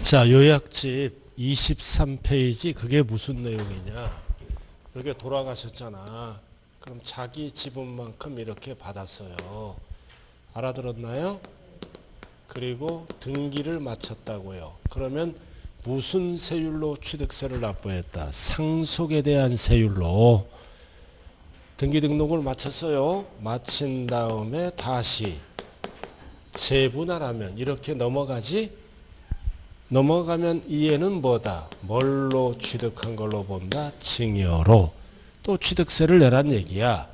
자, 요약집 23페이지 그게 무슨 내용이냐? 이렇게 돌아가셨잖아. 그럼 자기 지분만큼 이렇게 받았어요. 알아들었나요? 그리고 등기를 마쳤다고요. 그러면 무슨 세율로 취득세를 납부했다? 상속에 대한 세율로 등기 등록을 마쳤어요. 마친 다음에 다시 재분할하면 이렇게 넘어가지? 넘어가면 이해는 뭐다? 뭘로 취득한 걸로 본다? 증여로. 또 취득세를 내란 얘기야.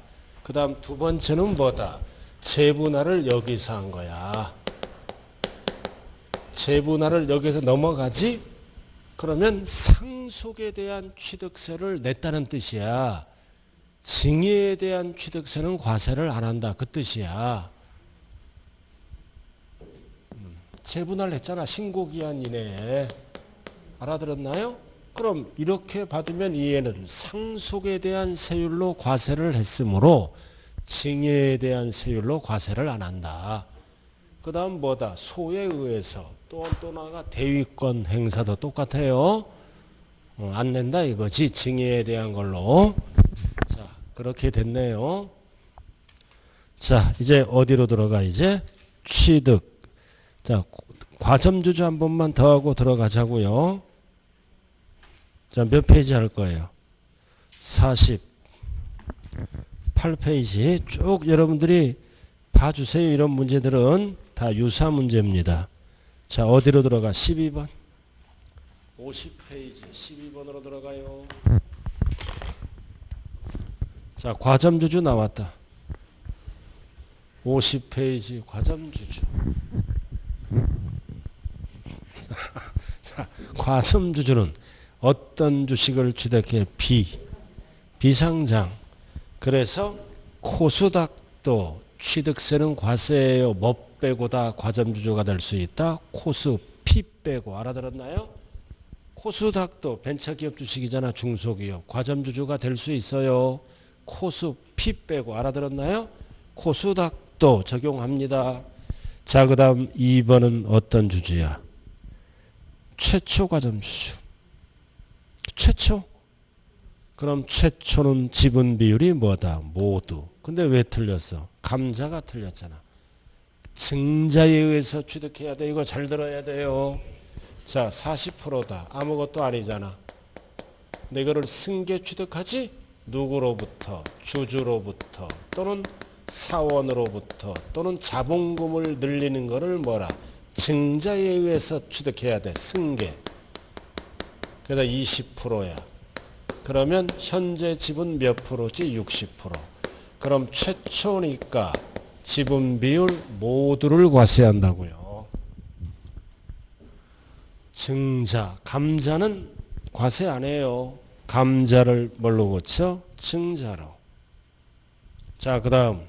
그 다음 두 번째는 뭐다? 재분할을 여기서 한 거야. 재분할을 여기서 넘어가지? 그러면 상속에 대한 취득세를 냈다는 뜻이야. 증여에 대한 취득세는 과세를 안 한다. 그 뜻이야. 재분할 했잖아. 신고기한 이내에. 알아들었나요? 그럼 이렇게 받으면 이해는 상속에 대한 세율로 과세를 했으므로 증여에 대한 세율로 과세를 안 한다. 그 다음 뭐다? 소에 의해서 또 나가 대위권 행사도 똑같아요. 안 낸다 이거지. 증여에 대한 걸로. 자, 그렇게 됐네요. 자, 이제 어디로 들어가? 이제 취득. 자, 과점주주 한 번만 더 하고 들어가자고요. 자, 몇 페이지 할 거예요? 48페이지 쭉 여러분들이 봐주세요. 이런 문제들은 다 유사 문제입니다. 자, 어디로 들어가? 12번. 50페이지 12번으로 들어가요. 자, 과점주주 나왔다. 50페이지 과점주주. 자, 과점주주는 어떤 주식을 취득해? 비상장. 그래서 코스닥도 취득세는 과세예요. 뭐 빼고 다 과점주주가 될 수 있다? 코스 피 빼고. 알아들었나요? 코스닥도 벤처기업 주식이잖아. 중소기업. 과점주주가 될 수 있어요. 코스 피 빼고. 알아들었나요? 코스닥도 적용합니다. 자, 그 다음 2번은 어떤 주주야? 최초 과점주주. 최초? 그럼 최초는 지분 비율이 뭐다? 모두. 근데 왜 틀렸어? 감자가 틀렸잖아. 증자에 의해서 취득해야 돼. 이거 잘 들어야 돼요. 자, 40%다. 아무것도 아니잖아. 근데 이거를 승계 취득하지? 누구로부터? 주주로부터. 또는 사원으로부터. 또는 자본금을 늘리는 거를 뭐라? 증자에 의해서 취득해야 돼. 승계. 그래서 20%야. 그러면 현재 지분 몇 프로지? 60%. 그럼 최초니까 지분 비율 모두를 과세한다고요. 증자. 감자는 과세 안 해요. 감자를 뭘로 고쳐? 증자로. 자, 그 다음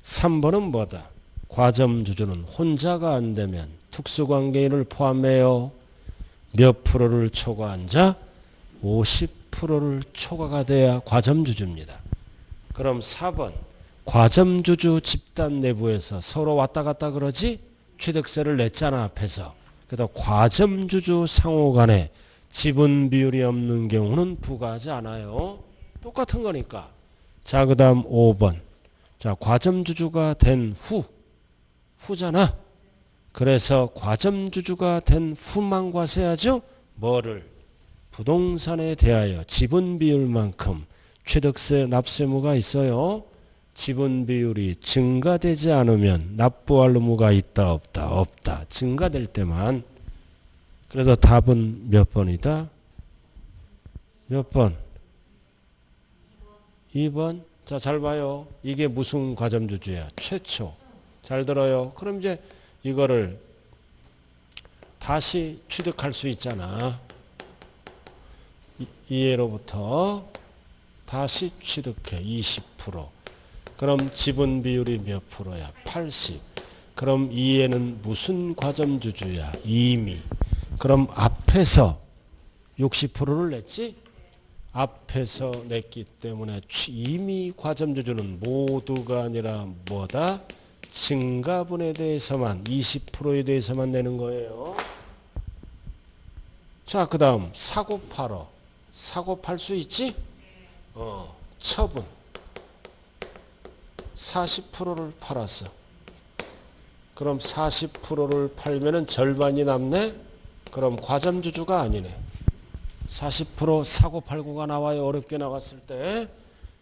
3번은 뭐다? 과점주주는 혼자가 안 되면 특수관계인을 포함해요. 몇 프로를 초과한 자? 50%를 초과가 돼야 과점주주입니다. 그럼 4번 과점주주 집단 내부에서 서로 왔다 갔다 그러지? 취득세를 냈잖아 앞에서. 그래서 과점주주 상호 간에 지분 비율이 없는 경우는 부과하지 않아요. 똑같은 거니까. 자, 그 다음 5번. 자, 과점주주가 된 후잖아. 그래서 과점주주가 된 후만 과세하죠. 뭐를? 부동산에 대하여 지분 비율만큼 취득세 납세무가 있어요. 지분 비율이 증가되지 않으면 납부할 의무가 있다 없다? 없다. 증가될 때만. 그래서 답은 몇 번이다? 몇 번? 2번. 자, 잘 봐요. 이게 무슨 과점주주야? 최초. 잘 들어요. 그럼 이제 이거를 다시 취득할 수 있잖아. 이해로부터 다시 취득해. 20%. 그럼 지분 비율이 몇 프로야? 80. 그럼 이해는 무슨 과점주주야? 이미. 그럼 앞에서 60%를 냈지? 앞에서 냈기 때문에 이미 과점주주는 모두가 아니라 뭐다? 증가분에 대해서만 20%에 대해서만 내는 거예요. 자, 그 다음 사고 팔어. 사고 팔 수 있지? 처분. 40%를 팔았어. 그럼 40%를 팔면은 절반이 남네? 그럼 과점주주가 아니네. 40% 사고 팔고가 나와요. 어렵게 나왔을 때.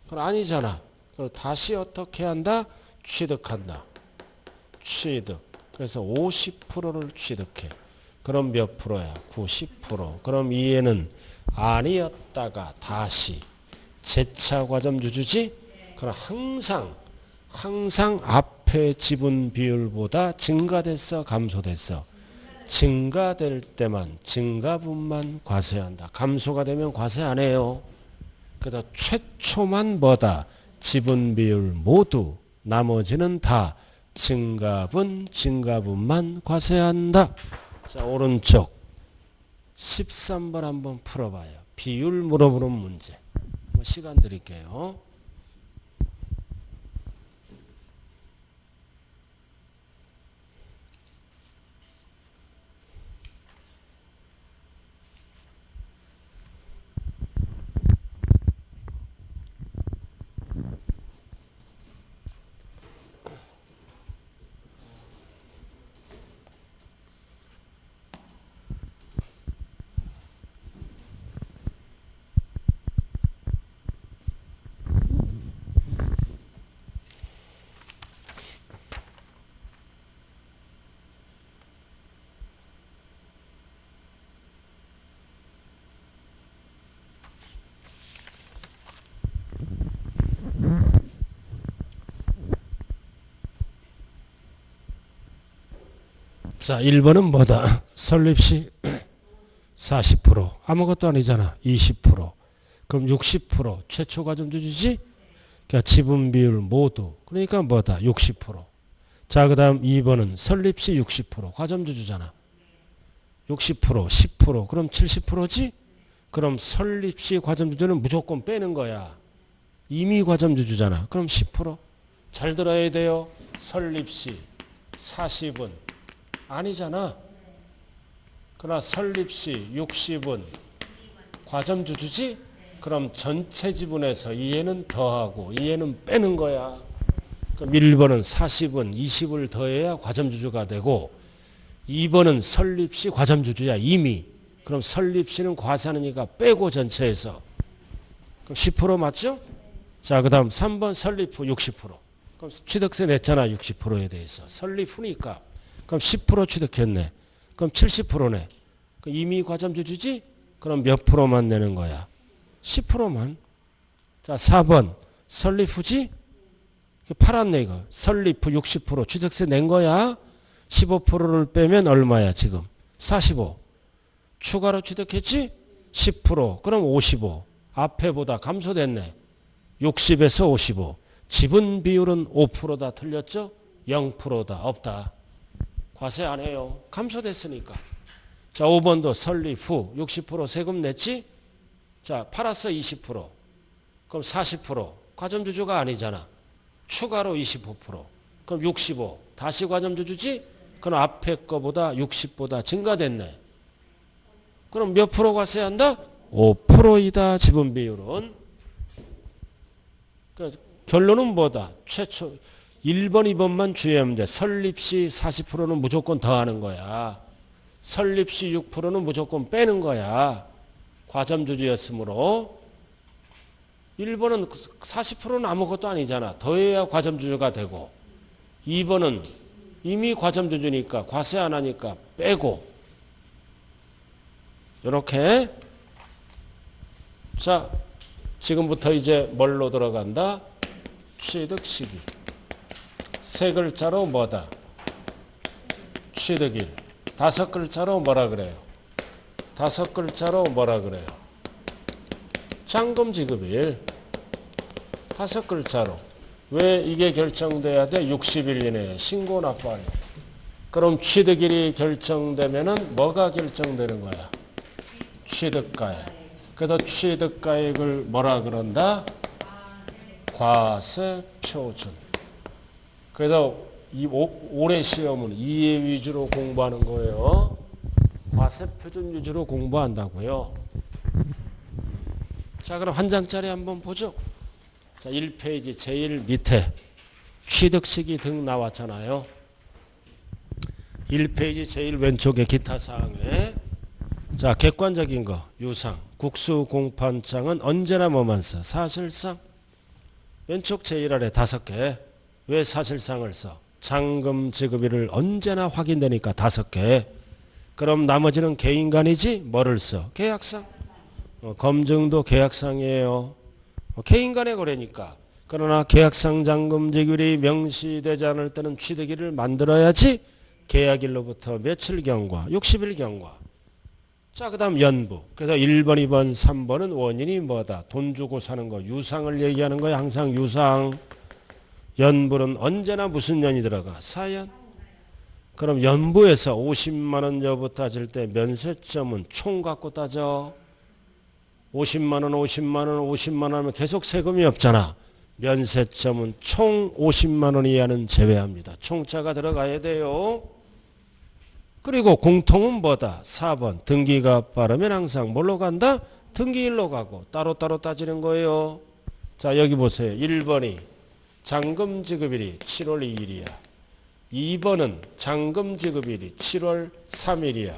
그건 아니잖아. 그럼 다시 어떻게 한다? 취득한다. 취득. 그래서 50%를 취득해. 그럼 몇 프로야? 90%. 그럼 이해는 아니었다가 다시 재차 과점주주지? 그럼 항상 앞에 지분 비율보다 증가됐어, 감소됐어? 증가될 때만, 증가분만 과세한다. 감소가 되면 과세 안 해요. 그래서 최초만 뭐다? 지분 비율 모두, 나머지는 다 증가분만 과세한다. 자, 오른쪽 13번 한번 풀어봐요. 비율 물어보는 문제. 시간 드릴게요. 자, 1번은 뭐다? 설립시 40%. 아무것도 아니잖아. 20%. 그럼 60%. 최초 과점주주지? 그러니까 지분 비율 모두. 그러니까 뭐다? 60%. 자, 그 다음 2번은 설립시 60%. 과점주주잖아. 60%, 10%. 그럼 70%지? 그럼 설립시 과점주주는 무조건 빼는 거야. 이미 과점주주잖아. 그럼 10%. 잘 들어야 돼요. 설립시 40은 아니잖아. 그러나 설립시 60은 과점주주지? 그럼 전체 지분에서 이해는 더하고 이해는 빼는 거야. 그럼 1번은 40은 20을 더해야 과점주주가 되고 2번은 설립시 과점주주야 이미. 그럼 설립시는 과세하니까 빼고 전체에서. 그럼 10% 맞죠? 자, 그 다음 3번 설립 후 60%. 그럼 취득세 냈잖아 60%에 대해서. 설립 후니까. 그럼 10% 취득했네. 그럼 70%네. 이미 과점주주지? 그럼 몇 프로만 내는 거야? 10%만. 자, 4번. 설립 후지? 팔았네, 이거. 설립 후 60% 취득세 낸 거야? 15%를 빼면 얼마야, 지금? 45. 추가로 취득했지? 10%. 그럼 55. 앞에보다 감소됐네. 60에서 55. 지분 비율은 5%다. 틀렸죠? 0%다. 없다. 과세 안 해요. 감소됐으니까. 자, 5번도 설립 후 60% 세금 냈지? 자, 팔았어 20%. 그럼 40%. 과점주주가 아니잖아. 추가로 25%. 그럼 65. 다시 과점주주지? 그럼 앞에 거보다 60보다 증가됐네. 그럼 몇 프로 과세한다? 5%이다. 지분 비율은. 그러니까 결론은 뭐다? 최초 1번, 2번만 주의하면 돼. 설립시 40%는 무조건 더하는 거야. 설립시 6%는 무조건 빼는 거야. 과점주주였으므로. 1번은 40%는 아무것도 아니잖아. 더해야 과점주주가 되고. 2번은 이미 과점주주니까 과세 안 하니까 빼고. 이렇게. 자, 지금부터 이제 뭘로 들어간다? 취득 시기. 세 글자로 뭐다? 취득일. 5글자로 뭐라 그래요? 5글자로 뭐라 그래요? 잔금 지급일. 5글자로. 왜 이게 결정돼야 돼? 60일 이내에 신고 납부하려. 그럼 취득일이 결정되면은 뭐가 결정되는 거야? 취득가액. 그래서 취득가액을 뭐라 그런다? 과세표준. 그래서 이 올해 시험은 이해 위주로 공부하는 거예요. 과세표준 위주로 공부한다고요. 자, 그럼 한 장짜리 한번 보죠. 자, 1페이지 제일 밑에 취득시기 등 나왔잖아요. 1페이지 제일 왼쪽에 기타 사항에 자, 객관적인 거 유상 국수 공판장은 언제나 뭐만 써? 사실상. 왼쪽 제일 아래 5개. 왜 사실상을 써? 잔금 지급일을 언제나 확인되니까 5개. 그럼 나머지는 개인간이지 뭐를 써? 계약상. 검증도 계약상이에요. 개인간의 거래니까. 그러나 계약상 잔금 지급일이 명시되지 않을 때는 취득일을 만들어야지 계약일로부터 며칠 경과? 60일 경과. 자, 그 다음 연부. 그래서 1번, 2번, 3번은 원인이 뭐다? 돈 주고 사는 거. 유상을 얘기하는 거야. 항상 유상. 연부는 언제나 무슨 년이 들어가? 4연. 그럼 연부에서 50만 원 여부 따질 때 면세점은 총 갖고 따져. 50만 원, 50만 원, 50만 원 하면 계속 세금이 없잖아. 면세점은 총 50만 원 이하는 제외합니다. 총자가 들어가야 돼요. 그리고 공통은 뭐다? 4번. 등기가 빠르면 항상 뭘로 간다? 등기일로 가고 따로따로 따지는 거예요. 자, 여기 보세요. 1번이 잔금 지급일이 7월 2일이야. 2번은 잔금 지급일이 7월 3일이야.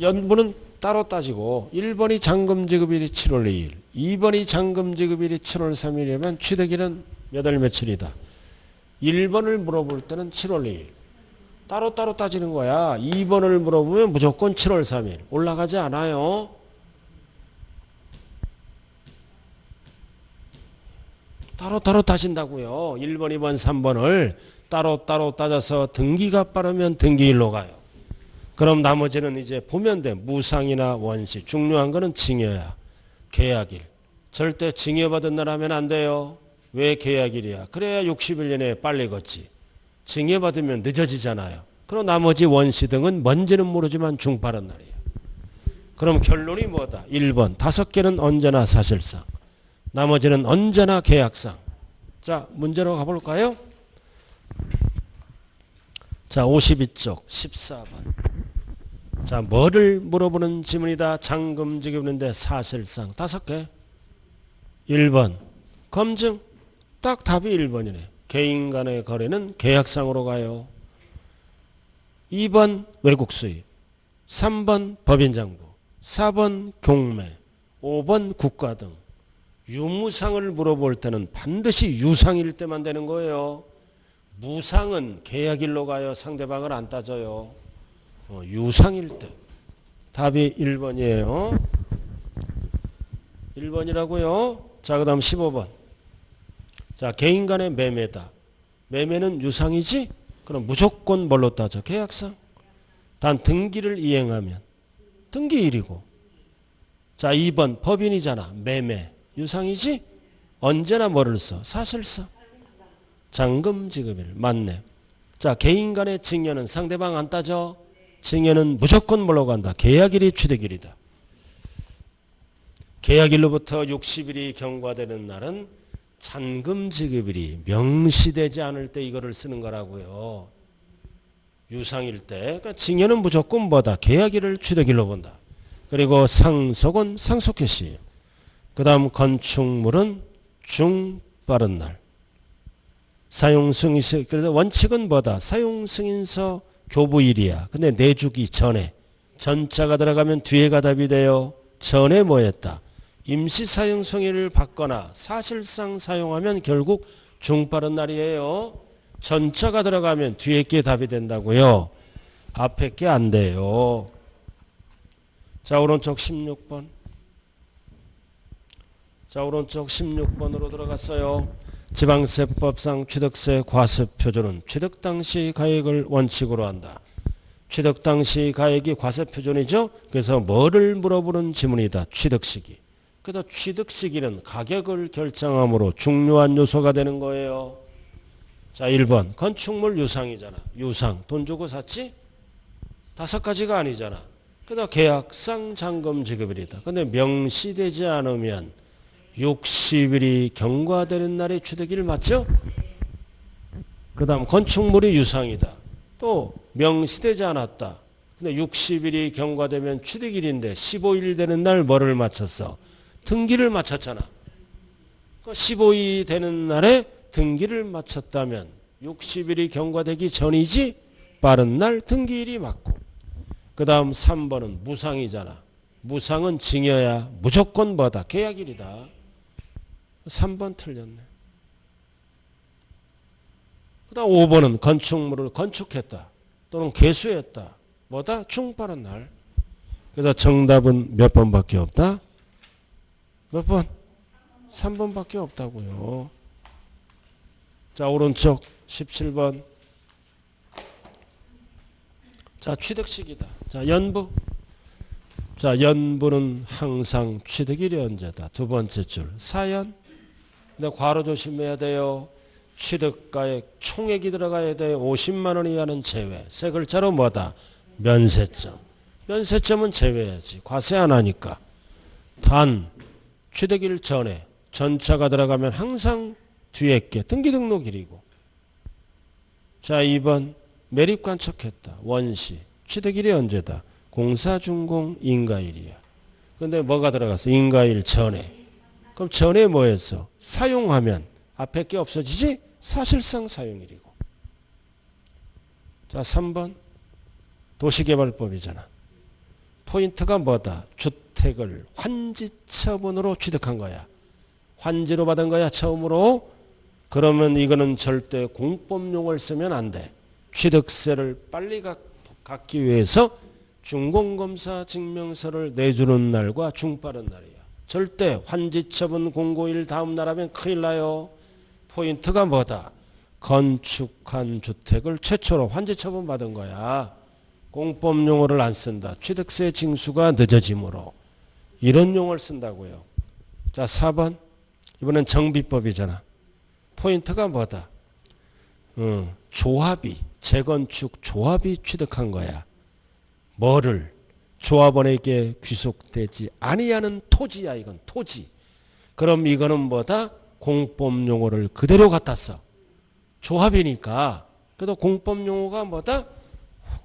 연부는 따로 따지고 1번이 잔금 지급일이 7월 2일, 2번이 잔금 지급일이 7월 3일이면 취득일은 몇 월 며칠이다. 1번을 물어볼 때는 7월 2일. 따로따로 따지는 거야. 2번을 물어보면 무조건 7월 3일. 올라가지 않아요. 따로따로 따진다고요. 1번, 2번, 3번을 따로따로 따져서 등기가 빠르면 등기일로 가요. 그럼 나머지는 이제 보면 돼. 무상이나 원시. 중요한 거는 징여야. 계약일. 절대 징여받은 날 하면 안 돼요. 왜 계약일이야? 그래야 60일 이내에 빨리 걷지. 징여받으면 늦어지잖아요. 그럼 나머지 원시 등은 뭔지는 모르지만 중빠른 날이에요. 그럼 결론이 뭐다? 1번 5개는 언제나 사실상. 나머지는 언제나 계약상. 자, 문제로 가볼까요? 자, 52쪽 14번. 자, 뭐를 물어보는 지문이다. 잔금 지급인데 사실상 5개. 1번 검증. 딱 답이 1번이네. 개인 간의 거래는 계약상으로 가요. 2번 외국 수입. 3번 법인장부. 4번 경매. 5번 국가 등. 유무상을 물어볼 때는 반드시 유상일 때만 되는 거예요. 무상은 계약일로 가요. 상대방을 안 따져요. 유상일 때. 답이 1번이에요. 1번이라고요. 자, 그 다음 15번. 자, 개인 간의 매매다. 매매는 유상이지? 그럼 무조건 뭘로 따져? 계약상. 단 등기를 이행하면 등기일이고. 자, 2번 법인이잖아. 매매. 유상이지? 언제나 뭐를 써? 사실상. 잔금 지급일. 맞네. 자, 개인 간의 증여는 상대방 안 따져? 증여는 무조건 뭘로 간다? 계약일이 취득일이다. 계약일로부터 60일이 경과되는 날은 잔금 지급일이 명시되지 않을 때 이거를 쓰는 거라고요. 유상일 때. 그러니까 증여는 무조건 뭐다? 계약일을 취득일로 본다. 그리고 상속은 상속개시. 그 다음 건축물은 중빠른 날. 사용승인서. 그래서 원칙은 뭐다? 사용승인서 교부일이야. 근데 내주기 전에. 전자가 들어가면 뒤에가 답이 돼요. 전에 뭐 했다? 임시사용승인을 받거나 사실상 사용하면 결국 중빠른 날이에요. 전자가 들어가면 뒤에 게 답이 된다고요. 앞에 게 안 돼요. 자, 오른쪽 16번. 자, 오른쪽 16번으로 들어갔어요. 지방세법상 취득세 과세표준은 취득 당시 가액을 원칙으로 한다. 취득 당시 가액이 과세표준이죠. 그래서 뭐를 물어보는 지문이다. 취득시기. 그래서 취득시기는 가격을 결정함으로 중요한 요소가 되는 거예요. 자, 1번 건축물 유상이잖아. 유상. 돈 주고 샀지? 5가지가 아니잖아. 그래서 계약상 잔금 지급일이다. 근데 명시되지 않으면 60일이 경과되는 날이 취득일 맞죠? 그 다음 건축물이 유상이다. 또 명시되지 않았다. 근데 60일이 경과되면 취득일인데 15일 되는 날 뭐를 맞췄어? 등기를 맞췄잖아. 15일이 되는 날에 등기를 맞췄다면 60일이 경과되기 전이지 빠른 날 등기일이 맞고, 그 다음 3번은 무상이잖아. 무상은 증여야 무조건 뭐다? 계약일이다. 3번 틀렸네. 그 다음 5번은 건축물을 건축했다 또는 개수했다. 뭐다? 중빠른 날. 그래서 정답은 몇 번밖에 없다? 몇 번? 3번밖에 없다고요. 자, 오른쪽 17번. 자, 취득식이다. 자, 연부. 자, 연부는 항상 취득일이 언제다? 두 번째 줄. 사연. 근데 괄호 조심해야 돼요. 취득가액 총액이 들어가야 돼요. 50만 원 이하는 제외. 세 글자로 뭐다? 면세점. 면세점은 제외해야지. 과세 안 하니까. 단 취득일 전에 전차가 들어가면 항상 뒤에 게 등기 등록일이고. 자, 2번 매립관척했다. 원시. 취득일이 언제다? 공사준공 인가일이야. 근데 뭐가 들어갔어? 인가일 전에. 그럼 전에 뭐 했어? 사용하면 앞에 게 없어지지? 사실상 사용일이고. 자, 3번 도시개발법이잖아. 포인트가 뭐다? 주택을 환지처분으로 취득한 거야. 환지로 받은 거야, 처음으로. 그러면 이거는 절대 공법용을 쓰면 안 돼. 취득세를 빨리 갖기 위해서 준공검사 증명서를 내주는 날과 중빠른 날이야. 절대 환지처분 공고일 다음 날 하면 큰일 나요. 포인트가 뭐다? 건축한 주택을 최초로 환지처분 받은 거야. 공법용어를 안 쓴다. 취득세 징수가 늦어지므로. 이런 용어를 쓴다고요. 자, 4번. 이번엔 정비법이잖아. 포인트가 뭐다? 조합이, 재건축 조합이 취득한 거야. 뭐를? 조합원에게 귀속되지 아니하는 토지야. 이건 토지. 그럼 이거는 뭐다? 공법용어를 그대로 갖다 써. 조합이니까. 그래도 공법용어가 뭐다?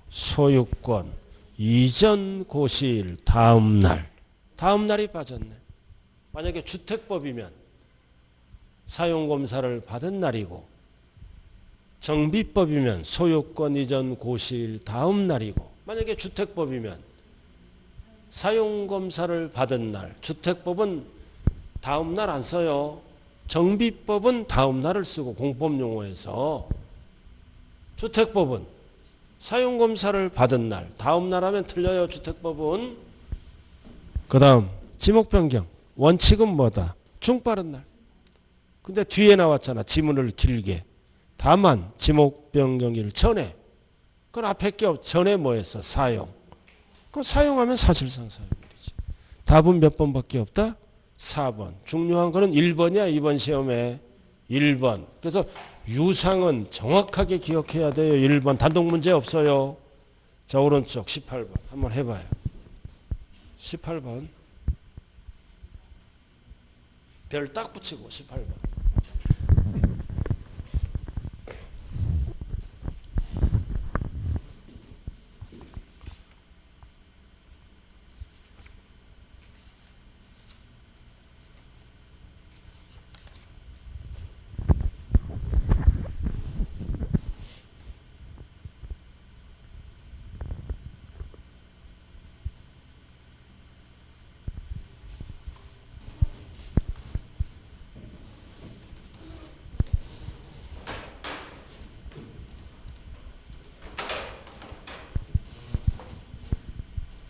소유권 이전 고시일 다음 날. 다음 날이 빠졌네. 만약에 주택법이면 사용검사를 받은 날이고, 정비법이면 소유권 이전 고시일 다음 날이고, 만약에 주택법이면 사용검사를 받은 날. 주택법은 다음 날 안 써요. 정비법은 다음 날을 쓰고 공법용어에서. 주택법은 사용검사를 받은 날. 다음 날 하면 틀려요. 주택법은. 그 다음 지목변경. 원칙은 뭐다? 중빠른 날. 근데 뒤에 나왔잖아. 지문을 길게. 다만 지목변경일 전에. 그건 앞에 게 전에 뭐 했어? 사용. 그럼 사용하면 사실상 사용일이지. 답은 몇 번밖에 없다? 4번. 중요한 거는 1번이야. 이번 시험에. 1번. 그래서 유상은 정확하게 기억해야 돼요. 1번. 단독 문제 없어요. 자, 오른쪽 18번. 한번 해봐요. 18번. 별 딱 붙이고 18번.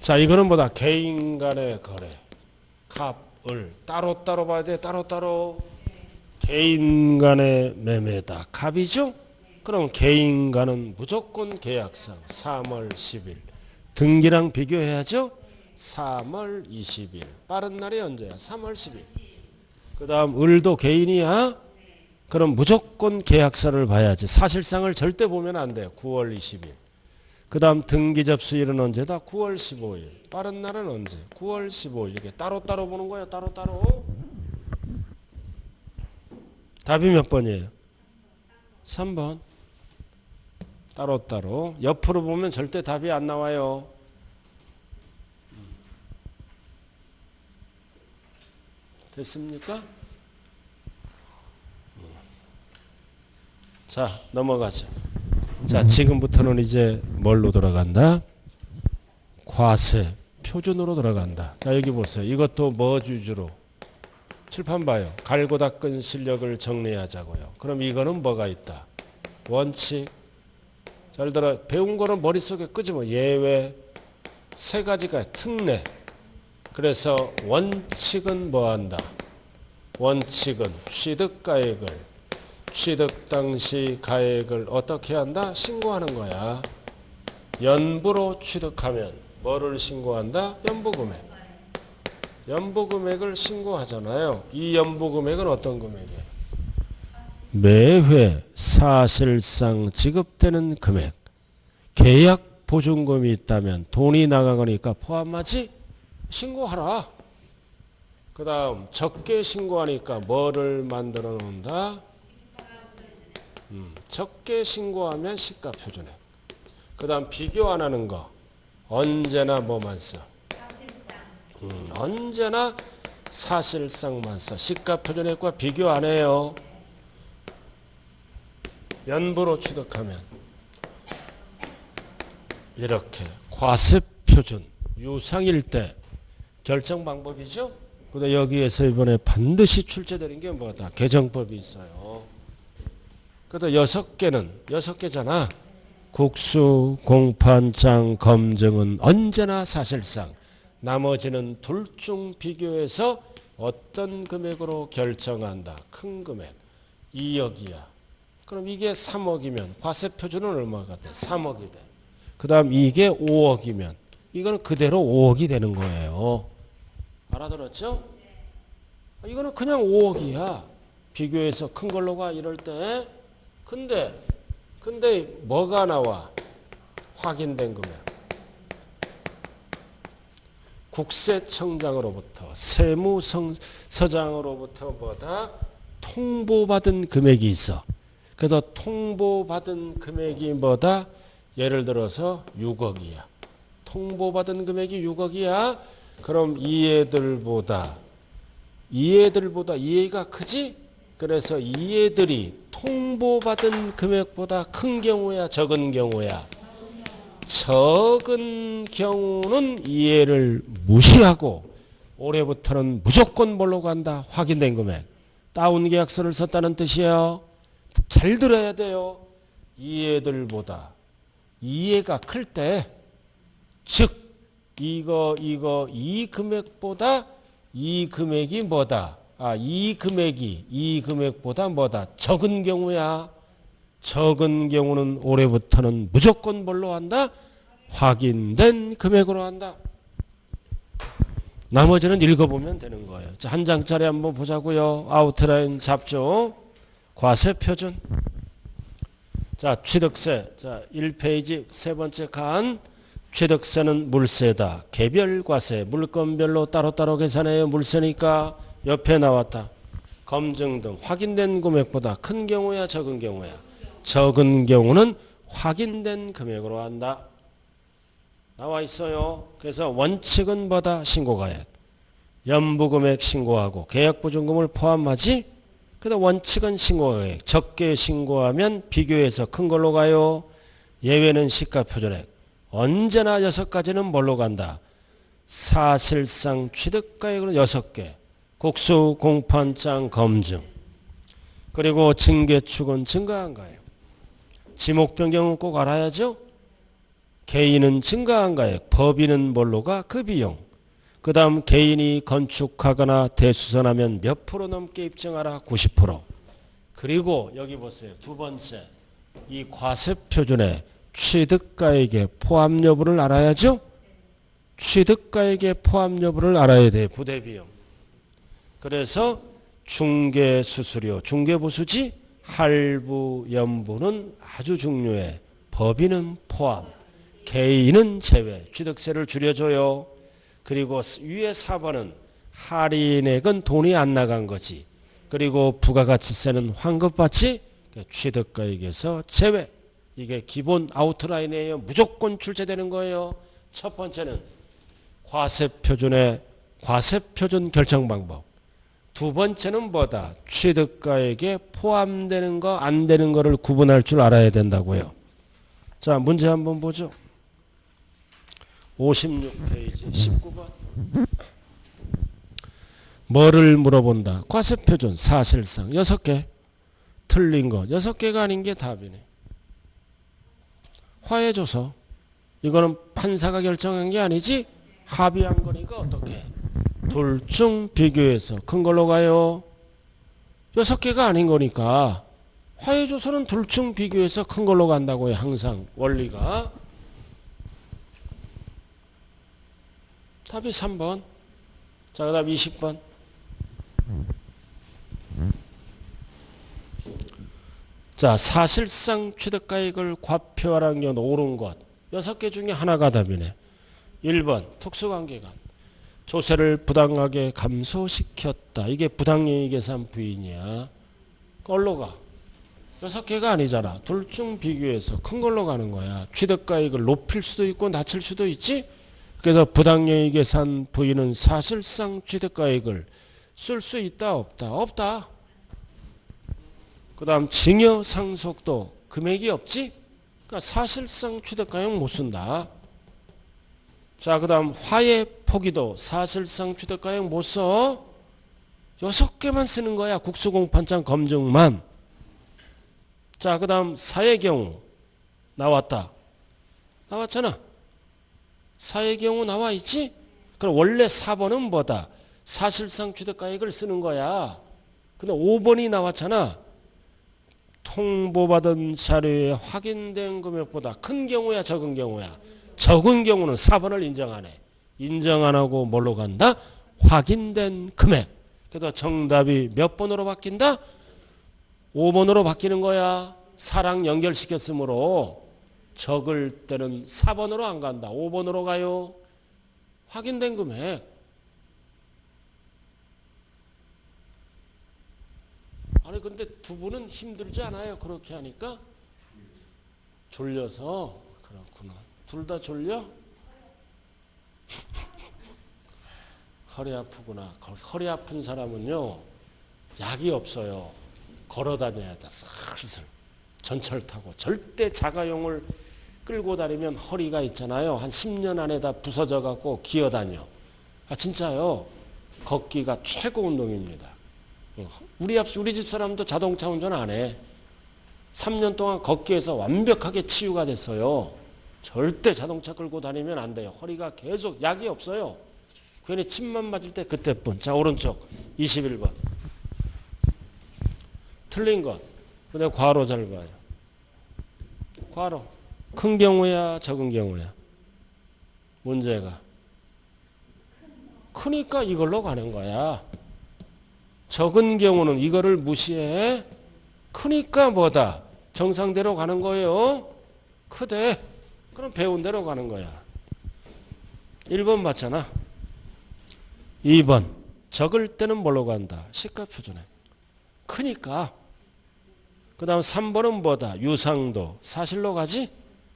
자, 이거는 뭐다? 개인 간의 거래. 갑을 따로따로 봐야 돼. 따로따로. 개인 간의 매매다. 갑이죠? 그럼 개인 간은 무조건 계약상 3월 10일. 등기랑 비교해야죠? 3월 20일. 빠른 날이 언제야? 3월 10일. 그 다음 을도 개인이야? 그럼 무조건 계약서를 봐야지. 사실상을 절대 보면 안 돼요. 9월 20일. 그 다음 등기 접수일은 언제다? 9월 15일. 빠른 날은 언제? 9월 15일. 이렇게 따로따로 보는 거예요. 따로따로. 답이 몇 번이에요? 3번. 따로따로. 옆으로 보면 절대 답이 안 나와요. 됐습니까? 자, 넘어가죠. 자, 지금부터는 이제 뭘로 들어간다? 과세, 표준으로 들어간다. 자, 여기 보세요. 이것도 뭐 주주로? 칠판 봐요. 갈고 닦은 실력을 정리하자고요. 그럼 이거는 뭐가 있다? 원칙. 잘 들어. 배운 거는 머릿속에 끄집어. 예외. 세 가지가 특례. 그래서 원칙은 뭐 한다? 원칙은 취득가액을, 취득 당시 가액을 어떻게 한다? 신고하는 거야. 연부로 취득하면 뭐를 신고한다? 연부금액. 연부금액을 신고하잖아요. 이 연부금액은 어떤 금액이에요? 매회 사실상 지급되는 금액. 계약 보증금이 있다면 돈이 나가거니까 포함하지? 신고하라. 그 다음 적게 신고하니까 뭐를 만들어 놓는다? 적게 신고하면 시가표준액. 그 다음 비교 안 하는 거 언제나 뭐만 써? 언제나 사실상만 써. 시가표준액과 비교 안 해요. 연부로 취득하면 이렇게 과세표준 유상일 때 결정 방법이죠. 근데 여기에서 이번에 반드시 출제되는 게 뭐다? 개정법이 있어요. 그래도 6개는 6개잖아. 국수, 공판장, 검증은 언제나 사실상. 나머지는 둘 중 비교해서 어떤 금액으로 결정한다. 큰 금액. 2억이야. 그럼 이게 3억이면 과세표준은 얼마가 돼? 3억이 돼. 그 다음 이게 5억이면 이거는 그대로 5억이 되는 거예요. 알아들었죠? 이거는 그냥 5억이야. 비교해서 큰 걸로 가 이럴 때. 근데 뭐가 나와? 확인된 금액. 국세청장으로부터 세무서장으로부터 뭐다? 통보받은 금액이 있어. 그래서 통보받은 금액이 뭐다? 예를 들어서 6억이야. 통보받은 금액이 6억이야. 그럼 이애들보다 이애가 크지? 그래서 이애들이 통보받은 금액보다 큰 경우야, 적은 경우야? 적은 경우는 이해를 무시하고 올해부터는 무조건 뭘로 간다? 확인된 금액. 다운 계약서를 썼다는 뜻이에요. 잘 들어야 돼요. 이해들보다 이해가 클 때, 즉 이 금액보다 이 금액이 뭐다? 이 금액보다 뭐다? 적은 경우야. 적은 경우는 올해부터는 무조건 뭘로 한다? 확인된 금액으로 한다. 나머지는 읽어보면 되는 거예요. 자, 한 장짜리 한번 보자고요. 아웃라인 잡죠. 과세표준. 자, 취득세. 자, 1페이지 세 번째 칸. 취득세는 물세다. 개별과세. 물건별로 따로따로 계산해요. 물세니까 옆에 나왔다. 검증 등 확인된 금액보다 큰 경우야, 적은 경우야? 적은 경우는 확인된 금액으로 한다. 나와 있어요. 그래서 원칙은 뭐다? 신고가액. 연부금액 신고하고 계약보증금을 포함하지? 그래서 원칙은 신고가액. 적게 신고하면 비교해서 큰 걸로 가요. 예외는 시가표준액. 언제나 6가지는 뭘로 간다? 사실상 취득가액으로 6개. 국수, 공판장, 검증. 그리고 증개축은 증가한 가액. 지목 변경은 꼭 알아야죠. 개인은 증가한 가액, 법인은 뭘로 가? 그 비용. 그 다음 개인이 건축하거나 대수선하면 몇 프로 넘게 입증하라? 90%. 그리고 여기 보세요. 두 번째, 이 과세표준의 취득가액의 포함 여부를 알아야죠. 취득가액의 포함 여부를 알아야 돼. 부대비용. 그래서 중개수수료, 중개보수지, 할부, 연부는 아주 중요해. 법인은 포함, 개인은 제외. 취득세를 줄여줘요. 그리고 위에 4번은 할인액은 돈이 안 나간 거지. 그리고 부가가치세는 환급받지, 취득가액에서 제외. 이게 기본 아웃라인이에요. 무조건 출제되는 거예요. 첫 번째는 과세표준의 과세표준 결정 방법. 두 번째는 뭐다? 취득가액에 포함되는 거, 안 되는 거를 구분할 줄 알아야 된다고요. 자, 문제 한번 보죠. 56페이지 19번. 뭐를 물어본다? 과세표준 사실상 6개. 틀린 거 6개가 아닌 게 답이네. 화해줘서. 이거는 판사가 결정한 게 아니지? 합의한 거니까 어떻게? 둘 중 비교해서 큰 걸로 가요. 6개가 아닌 거니까 화해줘서는 둘 중 비교해서 큰 걸로 간다고요. 항상 원리가. 답이 3번. 자, 그 다음 20번. 자, 사실상 취득가액을 과표하라는 게 옳은 것. 6개 중에 하나가 답이네. 1번 특수관계관. 조세를 부당하게 감소시켰다. 이게 부당이익계산 부인이야. 걸로 가. 6개가 아니잖아. 둘 중 비교해서 큰 걸로 가는 거야. 취득가액을 높일 수도 있고 낮출 수도 있지. 그래서 부당이익계산 부인은 사실상 취득가액을 쓸 수 있다 없다? 없다. 그 다음 증여 상속도 금액이 없지. 그러니까 사실상 취득가액 못 쓴다. 자, 그 다음 화해 포기도 사실상 취득가액 못 써. 6개만 쓰는 거야. 국수공판장 검증만. 자, 그 다음 사의 경우 나왔다. 나왔잖아. 사의 경우 나와 있지? 그럼 원래 4번은 뭐다? 사실상 취득가액을 쓰는 거야. 근데 5번이 나왔잖아. 통보받은 자료에 확인된 금액보다 큰 경우야, 적은 경우야? 적은 경우는 4번을 인정 안 해. 인정 안 하고 뭘로 간다? 확인된 금액. 그래서 정답이 몇 번으로 바뀐다? 5번으로 바뀌는 거야. 사랑 연결시켰으므로 적을 때는 4번으로 안 간다. 5번으로 가요. 확인된 금액. 아니 근데 두 분은 힘들지 않아요? 그렇게 하니까? 졸려서? 그렇구나. 둘 다 졸려? 허리 아프구나. 허리 아픈 사람은요, 약이 없어요. 걸어 다녀야 돼. 슬슬. 전철 타고. 절대 자가용을 끌고 다니면 허리가 있잖아요. 한 10년 안에 다 부서져 갖고 기어 다녀. 아, 진짜요. 걷기가 최고 운동입니다. 우리 집 사람도 자동차 운전 안 해. 3년 동안 걷기에서 완벽하게 치유가 됐어요. 절대 자동차 끌고 다니면 안 돼요. 허리가 계속 약이 없어요. 괜히 침만 맞을 때 그때뿐. 자, 오른쪽 21번. 틀린 것. 근데 괄호 잘 봐요. 괄호. 큰 경우야, 적은 경우야? 문제가. 크니까 이걸로 가는 거야. 적은 경우는 이거를 무시해. 크니까 뭐다? 정상대로 가는 거예요. 크대. 그럼 배운 대로 가는 거야. 1번 맞잖아. 2번. 적을 때는 뭘로 간다? 시가표준에. 크니까. 그 다음 3번은 뭐다? 유상도. 사실로 가지?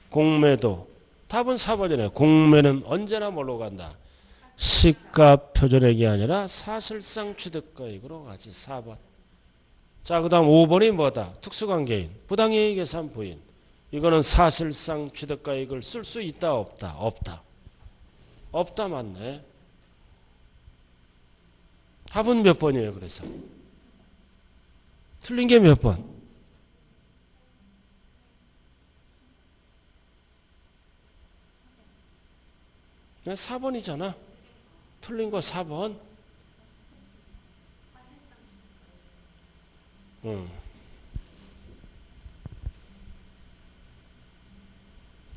공매도. 답은 4번이네. 공매는 언제나 뭘로 간다? 시가표준액이 아니라 사실상 취득가액으로 가지. 4번. 자, 그 다음 5번이 뭐다? 특수관계인. 부당이익계산 부인. 이거는 사실상 취득가액을 쓸 수 있다 없다? 없다. 없다 맞네. 답은 몇 번이에요 그래서? 틀린 게 몇 번? 네, 4번이잖아. 틀린 거 4번.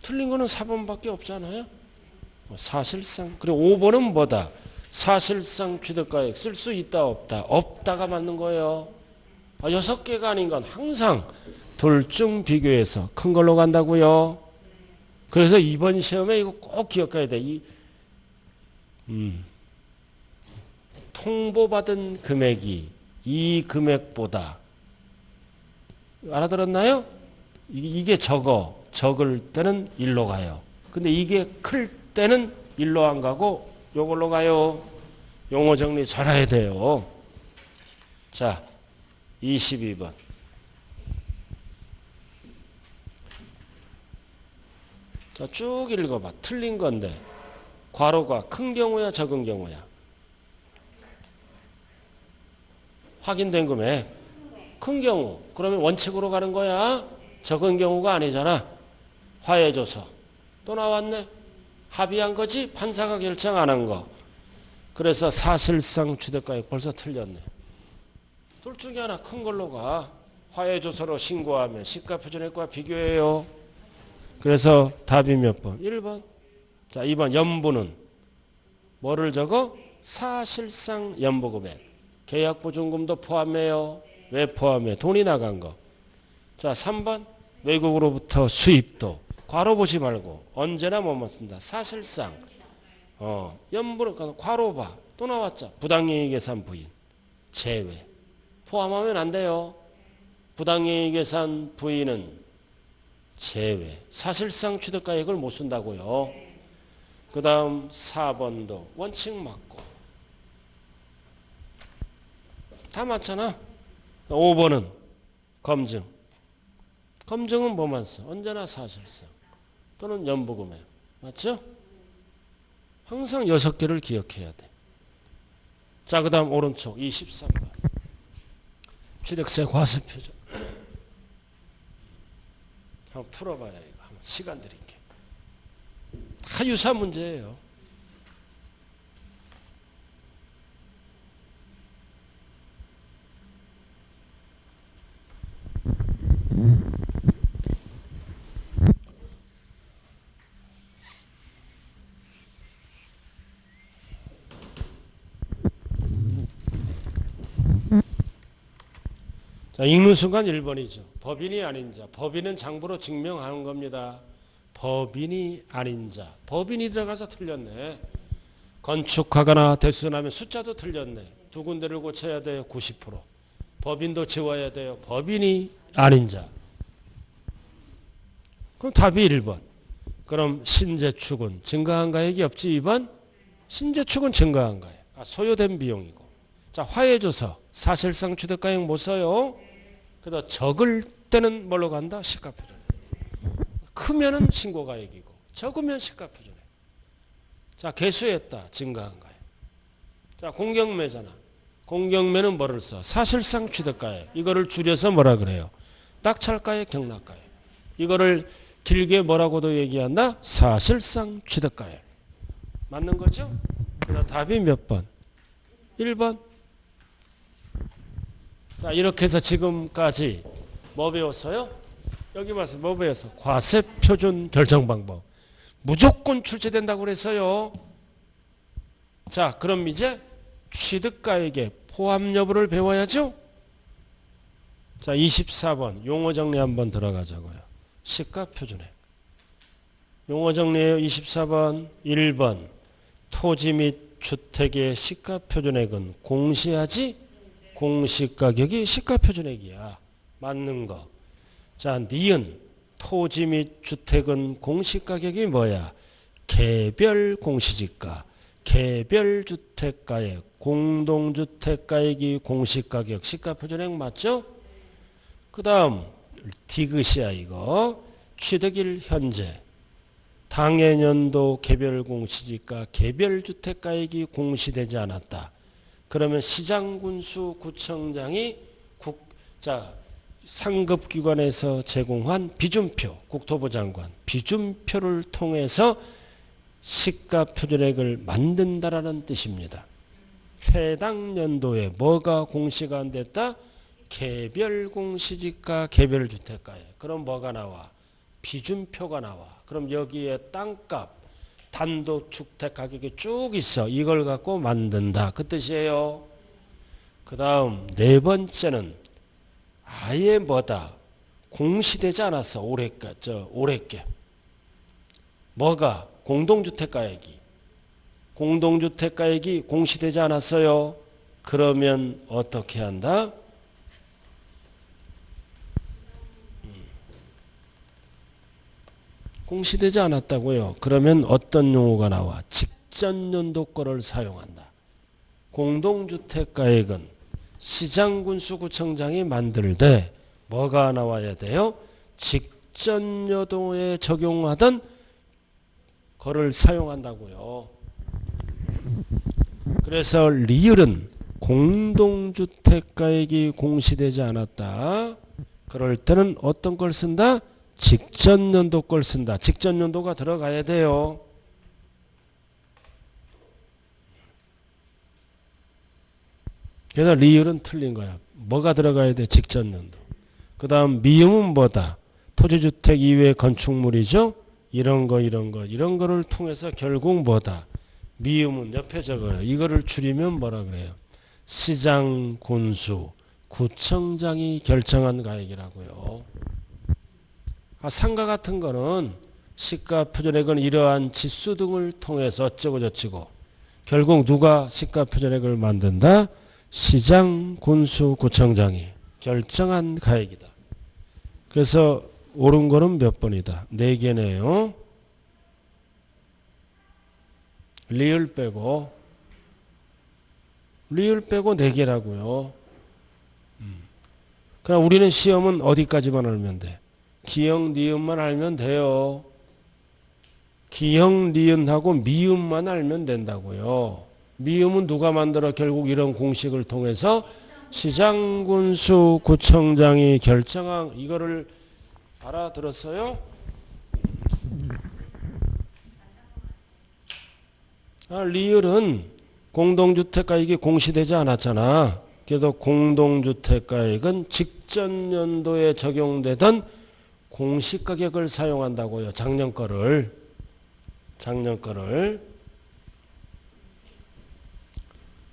틀린 거는 4번밖에 없잖아요. 사실상. 그리고 5번은 뭐다? 사실상 취득가액 쓸 수 있다 없다? 없다가 맞는 거예요. 6개가 아닌 건 항상 둘 중 비교해서 큰 걸로 간다고요. 그래서 이번 시험에 이거 꼭 기억해야 돼. 통보받은 금액이 이 금액보다, 알아들었나요? 이게 적을 때는 일로 가요. 근데 이게 클 때는 일로 안 가고 요걸로 가요. 용어 정리 잘 해야 돼요. 자, 22번. 자, 쭉 읽어봐. 틀린 건데 괄호가 큰 경우야 적은 경우야? 확인된 금액 큰 경우. 그러면 원칙으로 가는 거야. 적은 경우가 아니잖아. 화해줘서 또 나왔네. 합의한 거지 판사가 결정 안 한 거. 그래서 사실상 취득가액 벌써 틀렸네. 둘 중에 하나 큰 걸로 가. 화해조서로 신고하면 시가표준액과 비교해요. 그래서 답이 몇 번? 1번. 자, 2번 연부는 뭐를 적어? 사실상 연부금액. 계약보증금도 포함해요. 왜 포함해? 돈이 나간 거. 자, 3번 외국으로부터 수입도. 괄호 보지 말고 언제나 뭐만 쓴다. 사실상. 연부는 괄호 봐. 또 나왔죠. 부당이익예산 부인. 제외. 포함하면 안 돼요. 부당이익예산 부인은 제외. 사실상 취득가액을 못 쓴다고요. 그 다음 4번도 원칙 맞고. 다 맞잖아. 5번은 검증. 검증은 뭐만 써? 언제나 사실상. 또는 연부금액. 맞죠? 항상 6개를 기억해야 돼. 자, 그 다음 오른쪽 23번. 취득세 과세표준. 한번 풀어봐야 이거. 한번 시간 드릴게. 다 유사 문제예요. 자, 읽는 순간 1번이죠. 법인이 아닌 자. 법인은 장부로 증명하는 겁니다. 법인이 아닌 자. 법인이 들어가서 틀렸네. 건축하거나 대수나면 숫자도 틀렸네. 두 군데를 고쳐야 돼요. 90%. 법인도 지워야 돼요. 법인이 아닌 자. 그럼 답이 1번. 그럼 신재축은 증가한 가액이 없지 2번? 신재축은 증가한 가액. 소요된 비용이고. 자, 화해조서. 사실상 취득가액 못 써요. 그래서 적을 때는 뭘로 간다? 시가표준액. 크면은 신고가액이고 적으면 시가표준액. 자, 개수했다. 증가한 가액. 자, 공경매잖아. 공경매는 뭐를 써? 사실상 취득가액. 이거를 줄여서 뭐라 그래요? 낙찰가액, 경락가액. 이거를 길게 뭐라고도 얘기한다? 사실상 취득가액. 맞는 거죠? 그래서 답이 몇 번? 1번. 자, 이렇게 해서 지금까지 뭐 배웠어요? 여기 와서 뭐 배웠어? 과세표준 결정방법. 무조건 출제된다고 그랬어요. 자, 그럼 이제 취득가액의 포함 여부를 배워야죠? 자, 24번 용어 정리 한번 들어가자고요. 시가표준액. 용어 정리예요. 24번. 1번 토지 및 주택의 시가표준액은 공시하지? 공시가격이 시가표준액이야. 맞는 거. 자, 니은 토지 및 주택은 공시가격이 뭐야? 개별 공시지가, 개별 주택가액, 공동주택가액이 공시가격, 시가표준액 맞죠? 그 다음 디귿이야 이거. 취득일 현재. 당해년도 개별 공시지가, 개별 주택가액이 공시되지 않았다. 그러면 시장군수 구청장이 상급기관에서 제공한 비준표, 국토부 장관 비준표를 통해서 시가표준액을 만든다라는 뜻입니다. 해당 연도에 뭐가 공시가 안 됐다? 개별 공시지가, 개별 주택가액. 그럼 뭐가 나와? 비준표가 나와. 그럼 여기에 땅값, 단독주택 가격이 쭉 있어. 이걸 갖고 만든다. 그 뜻이에요. 그 다음 네 번째는 아예 뭐다? 공시되지 않았어. 올해께. 뭐가? 공동주택가액이. 공동주택가액이 공시되지 않았어요. 그러면 어떻게 한다? 공시되지 않았다고요. 그러면 어떤 용어가 나와? 직전연도권을 사용한다. 공동주택가액은 시장군수구청장이 만들 때 뭐가 나와야 돼요? 직전연도에 적용하던 거를 사용한다고요. 그래서 리을은 공동주택가액이 공시되지 않았다. 그럴 때는 어떤 걸 쓴다? 직전연도 걸 쓴다. 직전연도가 들어가야 돼요. 그래서 리을은 틀린 거야. 뭐가 들어가야 돼? 직전연도. 그 다음 미음은 뭐다? 토지주택 이외의 건축물이죠. 이런 거를 통해서 결국 뭐다? 미음은 옆에 적어요. 이거를 줄이면 뭐라 그래요? 시장, 군수, 구청장이 결정한 가액이라고요. 상가 같은 거는 시가 표준액은 이러한 지수 등을 통해서 어쩌고 저쩌고 결국 누가 시가 표준액을 만든다? 시장, 군수, 구청장이 결정한 가액이다. 그래서 옳은 거는 몇 번이다? 4개네요. 리을 빼고 4개라고요. 그럼 우리는 시험은 어디까지만 알면 돼? 기역, 니은만 알면 돼요. 기역, 니은하고 미음만 알면 된다고요. 미음은 누가 만들어? 결국 이런 공식을 통해서 시장, 군수, 구청장이 결정한 이거를 알아들었어요? 리을은 공동주택가액이 공시되지 않았잖아. 그래도 공동주택가액은 직전 연도에 적용되던 공시가격을 사용한다고요. 작년 거를.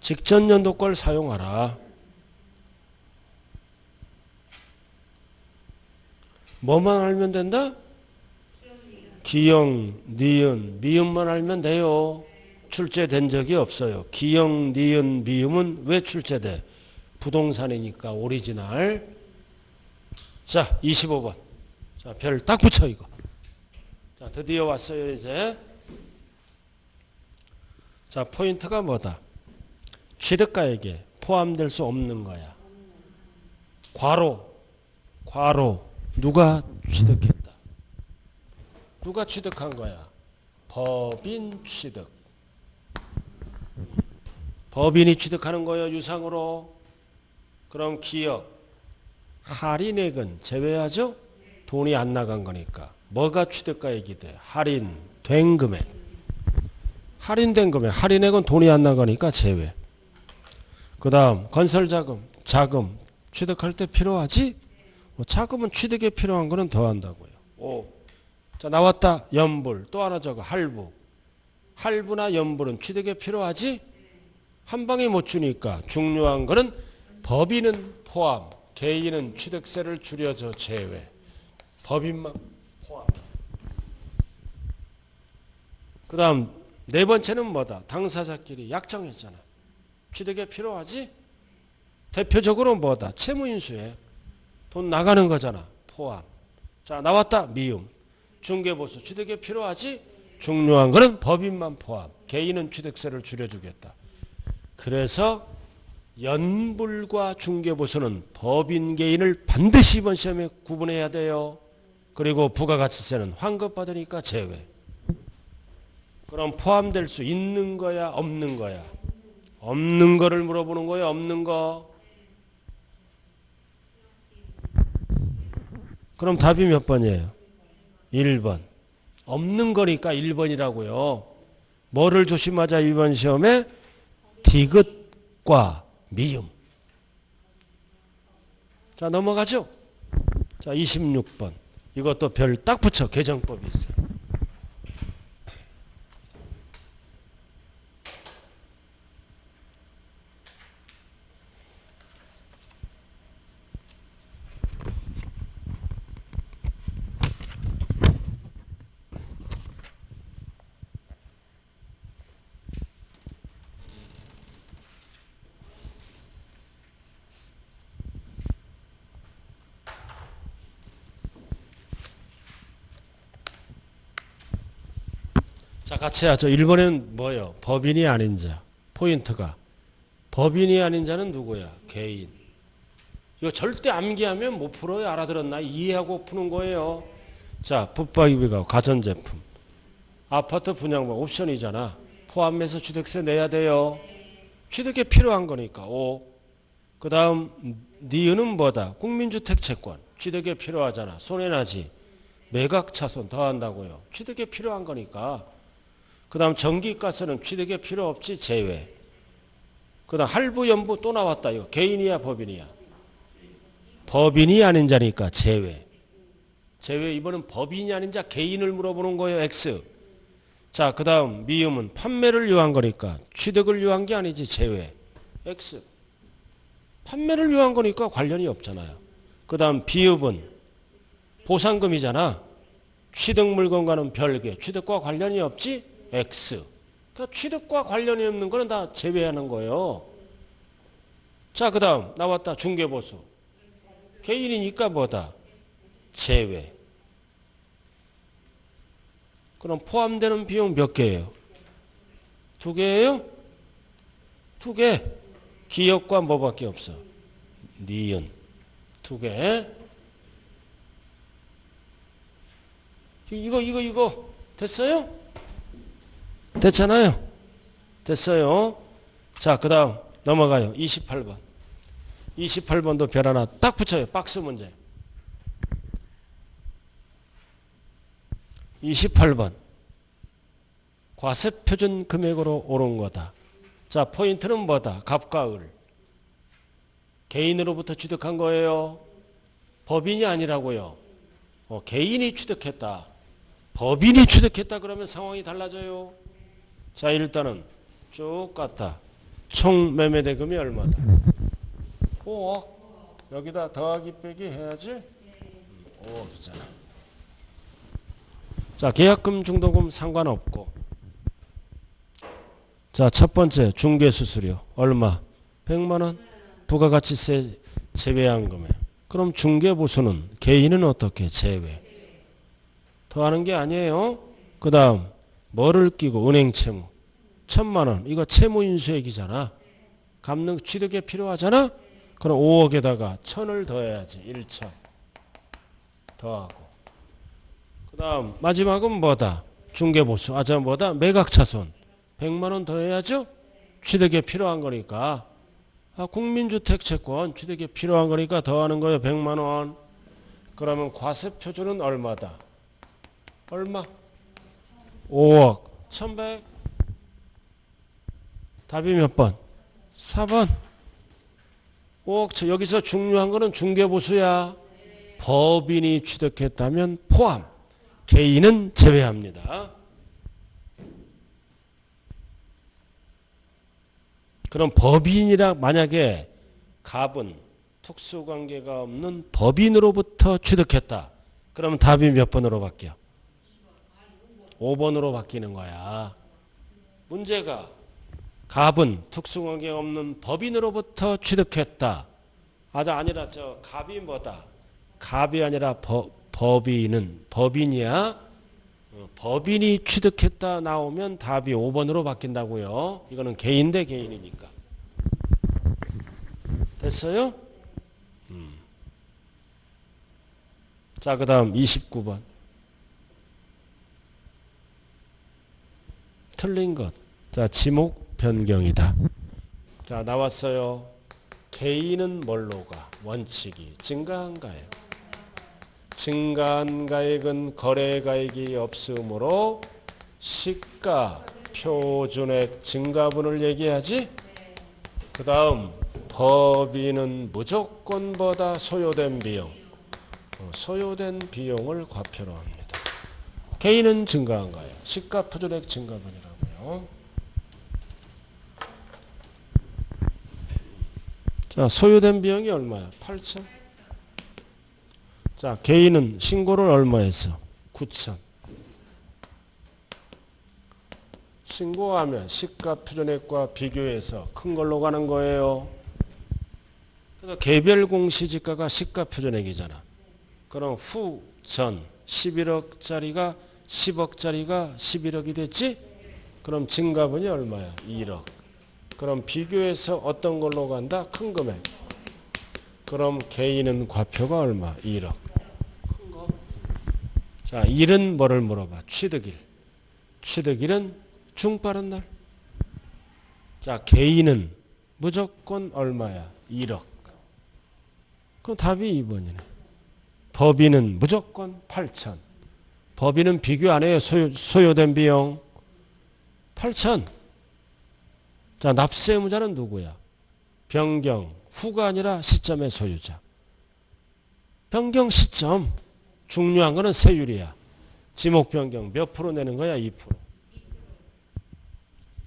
직전 연도 걸 사용하라. 뭐만 알면 된다? 기역, 니은, 미음만 알면 돼요. 출제된 적이 없어요. 기역, 니은, 미음은 왜 출제돼? 부동산이니까 오리지널. 자, 25번. 자, 별 딱 붙여 이거. 자, 드디어 왔어요 이제. 자, 포인트가 뭐다? 취득가액에 포함될 수 없는 거야. 과로. 누가 취득했다? 누가 취득한 거야? 법인 취득. 법인이 취득하는 거예요, 유상으로. 그럼 기역, 할인액은 제외하죠? 돈이 안 나간 거니까. 뭐가 취득가액이 돼? 할인된 금액. 할인액은 돈이 안 나가니까 제외. 그 다음 건설자금, 자금 취득할 때 필요하지? 자금은 취득에 필요한 거는 더 한다고요. 자, 나왔다. 연불. 또 하나 적어. 할부나 연불은 취득에 필요하지? 한 방에 못 주니까 중요한 거는 법인은 포함, 개인은 취득세를 줄여줘 제외. 법인만 포함. 그 다음 4번째는 뭐다? 당사자끼리 약정했잖아. 취득에 필요하지? 대표적으로 뭐다? 채무인수에 돈 나가는 거잖아. 포함. 자, 나왔다. 미음. 중개보수. 취득에 필요하지? 중요한 거는 법인만 포함. 개인은 취득세를 줄여주겠다. 그래서 연불과 중개보수는 법인 개인을 반드시 이번 시험에 구분해야 돼요. 그리고 부가가치세는 환급받으니까 제외. 그럼 포함될 수 있는 거야, 없는 거야? 없는 거를 물어보는 거야, 없는 거? 그럼 답이 몇 번이에요? 1번. 없는 거니까 1번이라고요. 뭐를 조심하자 이번 시험에? 디귿과 미음. 자, 넘어가죠. 자, 26번. 이것도 별 딱 붙여. 개정법이 있어요. 자, 같이 하죠. 1번에는 뭐예요? 법인이 아닌 자. 포인트가. 법인이 아닌 자는 누구야? 개인. 이거 절대 암기하면 못 풀어요. 알아들었나? 이해하고 푸는 거예요. 자, 붙박이비가 가전제품. 아파트 분양법 옵션이잖아. 포함해서 취득세 내야 돼요. 취득에 필요한 거니까. 5. 그 다음 니은은 뭐다? 국민주택 채권. 취득에 필요하잖아. 손해나지. 매각 차손 더한다고요. 취득에 필요한 거니까. 그 다음 전기가스는 취득에 필요 없지. 제외. 그 다음 할부 연부 또 나왔다. 이거 개인이야 법인이야? 법인이 아닌 자니까 제외. 제외. 이번은 법인이 아닌 자 개인을 물어보는 거예요. X. 자, 그 다음 미음은 판매를 요한 거니까 취득을 요한 게 아니지. 제외. X. 판매를 요한 거니까 관련이 없잖아요. 그 다음 비읍은 보상금이잖아. 취득 물건과는 별개. 취득과 관련이 없지. X. 그러니까 취득과 관련이 없는 거는 다 제외하는 거예요. 자, 그 다음 나왔다. 중개보수. 개인이니까 뭐다? 제외. 그럼 포함되는 비용 몇 개예요? 2개예요? 2개. 기역과 뭐밖에 없어? 니은. 2개. 이거 됐어요? 됐잖아요. 됐어요. 자, 그 다음 넘어가요. 28번. 28번도 별 하나 딱 붙여요. 박스 문제. 28번. 과세표준 금액으로 오른 거다. 자, 포인트는 뭐다? 갑과 을. 개인으로부터 취득한 거예요. 법인이 아니라고요. 개인이 취득했다. 법인이 취득했다 그러면 상황이 달라져요. 자, 일단은 쭉 갔다. 총 매매대금이 얼마다? 5억. 여기다 더하기 빼기 해야지. 5억이잖아. 자, 계약금 중도금 상관없고. 자, 첫 번째 중개수수료 얼마? 100만 원. 부가가치세 제외한 금액. 그럼 중개보수는 개인은 어떻게? 제외. 더하는 게 아니에요. 그 다음 뭐를 끼고? 은행 채무 1000만 원. 이거 채무인수액이잖아. 갚는 취득에 필요하잖아. 그럼 5억에다가 1000을 더해야지. 1천 더하고. 그 다음 마지막은 뭐다? 중개보수. 저 뭐다? 매각차손 100만 원 더해야죠. 취득에 필요한 거니까. 국민주택 채권 취득에 필요한 거니까 더하는 거예요. 100만 원. 그러면 과세표준은 얼마다? 얼마? 5억 1100. 답이 몇 번? 4번. 5억. 여기서 중요한 거는 중개보수야. 법인이 취득했다면 포함. 개인은 제외합니다. 그럼 법인이라 만약에 갑은 특수관계가 없는 법인으로부터 취득했다. 그러면 답이 몇 번으로 바뀌어? 5번으로 바뀌는 거야. 문제가 갑은 특수관계가 없는 법인으로부터 취득했다. 아니라 갑이 뭐다? 갑이 아니라 법인은 법인이야. 법인이 취득했다 나오면 답이 5번으로 바뀐다고요. 이거는 개인 대 개인이니까. 됐어요? 자, 그 다음 29번. 틀린 것. 자, 지목 변경이다. 자, 나왔어요. 개인은 뭘로 가? 원칙이 증가한가요? 증가한 가액은 거래가액이 없으므로 시가 표준액 증가분을 얘기하지. 그 다음 법인은 무조건보다 소요된 비용, 소요된 비용을 과표로 합니다. 개인은 증가한가요? 시가 표준액 증가분이라고요. 자, 소요된 비용이 얼마야? 8천. 자, 개인은 신고를 얼마했어? 9천. 신고하면 시가 표준액과 비교해서 큰 걸로 가는 거예요. 그래서 개별 공시지가가 시가 표준액이잖아. 그럼 후, 전 11억짜리가 10억짜리가 11억이 됐지? 그럼 증가분이 얼마야? 1억. 그럼 비교해서 어떤 걸로 간다? 큰 금액. 그럼 개인은 과표가 얼마? 1억. 큰 거. 자, 일은 뭐를 물어봐? 취득일. 취득일은 중빠른 날. 자, 개인은 무조건 얼마야? 1억. 그럼 답이 2번이네. 법인은 무조건 8천. 법인은 비교 안 해요. 소요된 비용. 8천. 자, 납세 의무자는 누구야? 변경. 후가 아니라 시점의 소유자. 변경 시점. 중요한 거는 세율이야. 지목 변경 몇 프로 내는 거야? 2%.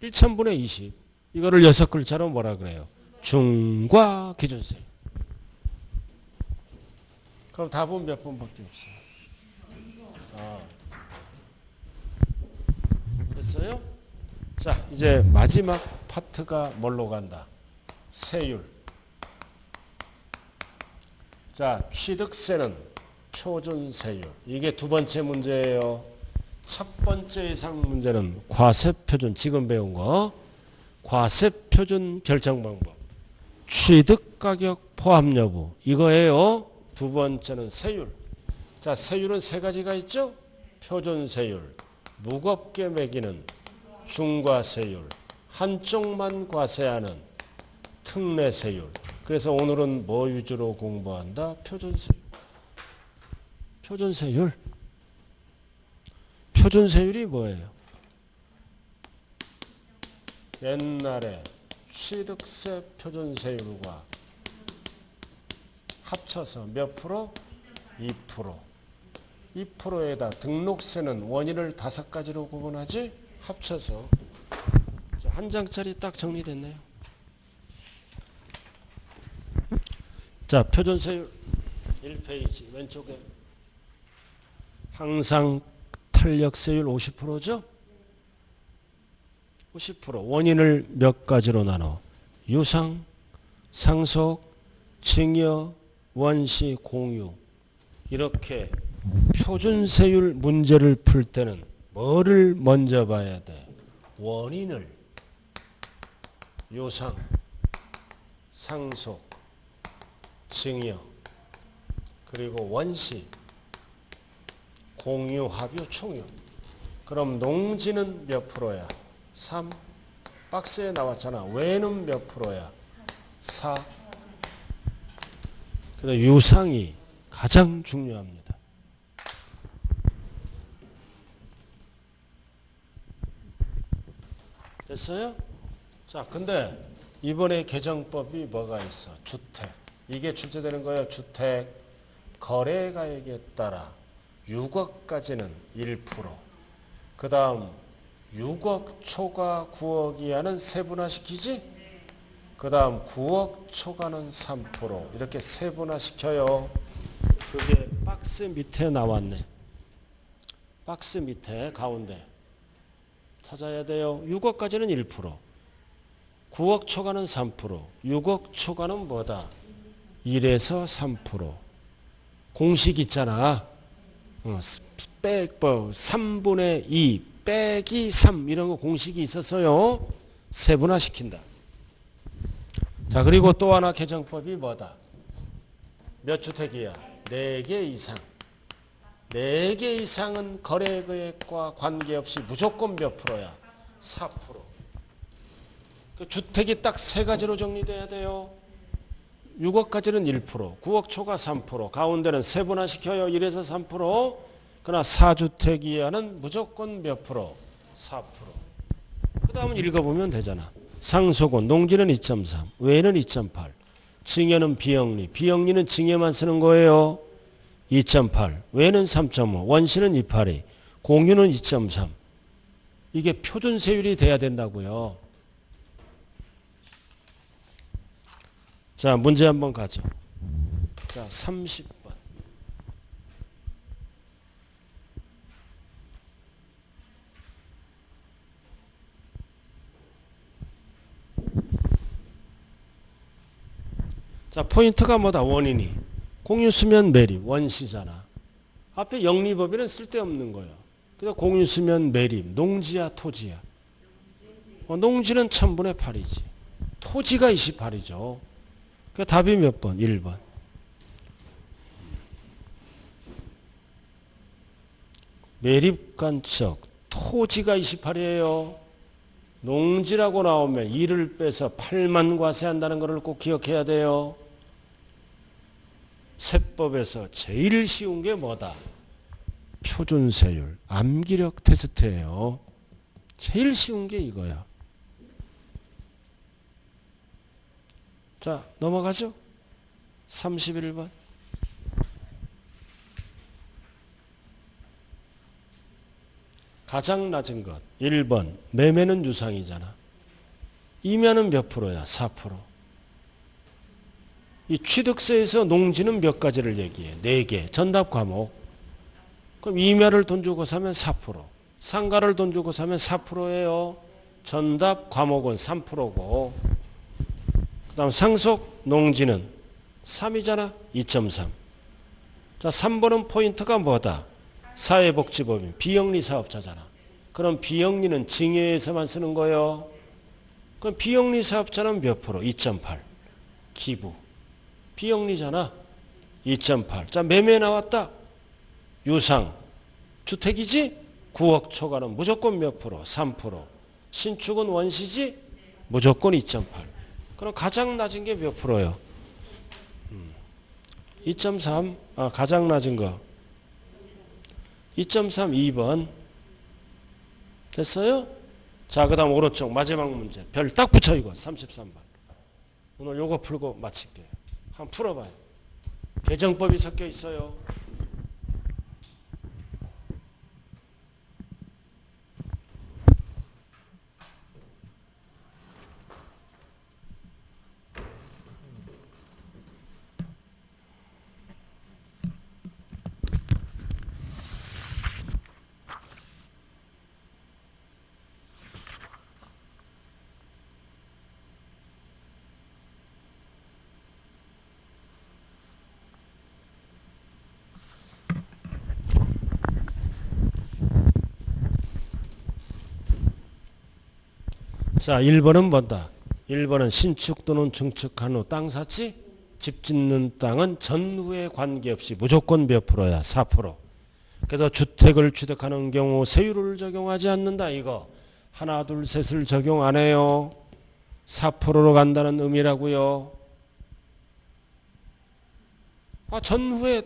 1,000분의 20. 이거를 6글자로 뭐라 그래요? 중과 기준세율. 그럼 답은 몇 번밖에 없어요. 됐어요? 자, 이제 마지막 파트가 뭘로 간다? 세율. 자, 취득세는 표준세율. 이게 두 번째 문제예요. 첫 번째 이상 문제는 과세표준, 지금 배운 거. 과세표준 결정 방법. 취득가격 포함 여부. 이거예요. 두 번째는 세율. 자, 세율은 세 가지가 있죠? 표준세율, 무겁게 매기는 중과세율, 한쪽만 과세하는 특례세율. 그래서 오늘은 뭐 위주로 공부한다? 표준세율. 표준세율. 표준세율이 뭐예요? 옛날에 취득세 표준세율과 합쳐서 몇 프로? 2%. 2%에다 등록세는 원인을 5가지로 구분하지? 합쳐서. 한 장짜리 딱 정리됐네요. 자, 표준세율 1페이지 왼쪽에 항상 탄력세율 50%죠? 50%. 원인을 몇 가지로 나눠? 유상, 상속, 증여, 원시, 공유. 이렇게 표준세율 문제를 풀 때는 뭐를 먼저 봐야 돼? 원인을. 유상, 상속, 증여, 그리고 원시, 공유, 합유, 총유. 그럼 농지는 몇 프로야? 3. 박스에 나왔잖아. 외는 몇 프로야? 4. 그래서 유상이 가장 중요합니다. 됐어요? 자, 근데 이번에 개정법이 뭐가 있어? 주택. 이게 출제되는 거예요. 주택 거래가액에 따라 6억까지는 1%. 그 다음 6억 초과 9억 이하는 세분화시키지? 그 다음 9억 초과는 3%. 이렇게 세분화시켜요. 그게 박스 밑에 나왔네. 박스 밑에 가운데 찾아야 돼요. 6억까지는 1%. 9억 초과는 3%. 6억 초과는 뭐다? 1에서 3%. 공식 있잖아. 3분의 2 빼기 3 이런 거 공식이 있어서요. 세분화시킨다. 자, 그리고 또 하나 개정법이 뭐다? 몇 주택이야? 4개 이상. 4개 이상은 거래금액과 관계없이 무조건 몇 프로야? 4%. 그 주택이 딱 세 가지로 정리돼야 돼요. 6억까지는 1%, 9억 초과 3%, 가운데는 세분화시켜요. 1에서 3%. 그러나 4주택 이하는 무조건 몇 프로? 4%. 그 다음은 읽어보면 되잖아. 상속은 농지는 2.3, 외는 2.8, 증여는 비영리, 비영리는 증여만 쓰는 거예요. 2.8, 외는 3.5, 원시는 2.82, 공유는 2.3. 이게 표준세율이 돼야 된다고요. 자, 문제 한번 가죠. 자, 30번. 자, 포인트가 뭐다? 원인이. 공유 쓰면 매리, 원시잖아. 앞에 영리법인은 쓸데없는 거예요. 그래서 공유 쓰면 매립. 농지야 토지야? 농지는 1000분의 8이지. 토지가 28이죠. 그 답이 몇 번? 1번. 매립간척 토지가 28이에요. 농지라고 나오면 1을 빼서 8만 과세한다는 것을 꼭 기억해야 돼요. 세법에서 제일 쉬운 게 뭐다? 표준세율, 암기력 테스트예요. 제일 쉬운 게 이거야. 자, 넘어가죠. 31번. 가장 낮은 것. 1번. 매매는 유상이잖아. 이면은 몇 프로야? 4%. 이 취득세에서 농지는 몇 가지를 얘기해? 4개. 전답 과목. 그럼 이면을 돈 주고 사면 4%. 상가를 돈 주고 사면 4%예요. 전답 과목은 3%고. 그 다음 상속 농지는 3이잖아. 2.3. 자, 3번은 포인트가 뭐다? 사회복지법인 비영리 사업자잖아. 그럼 비영리는 징여에서만 쓰는 거예요. 그럼 비영리 사업자는 몇 프로? 2.8. 기부. 비영리잖아. 2.8. 자, 매매 나왔다. 유상. 주택이지? 9억 초과는 무조건 몇 프로? 3%. 신축은 원시지? 무조건 2.8. 그럼 가장 낮은 게 몇 프로요? 2.3. 아, 가장 낮은 거. 2.3 2번. 됐어요? 자, 그 다음 오른쪽 마지막 문제. 별 딱 붙여 이거. 33번. 오늘 요거 풀고 마칠게요. 한번 풀어봐요. 개정법이 섞여 있어요. 자, 1번은 뭐다? 1번은 신축 또는 증축한 후 땅 샀지? 집 짓는 땅은 전후에 관계없이 무조건 몇 프로야? 4%. 그래서 주택을 취득하는 경우 세율을 적용하지 않는다. 이거 하나 둘 셋을 적용 안 해요. 4%로 간다는 의미라고요. 아, 전후에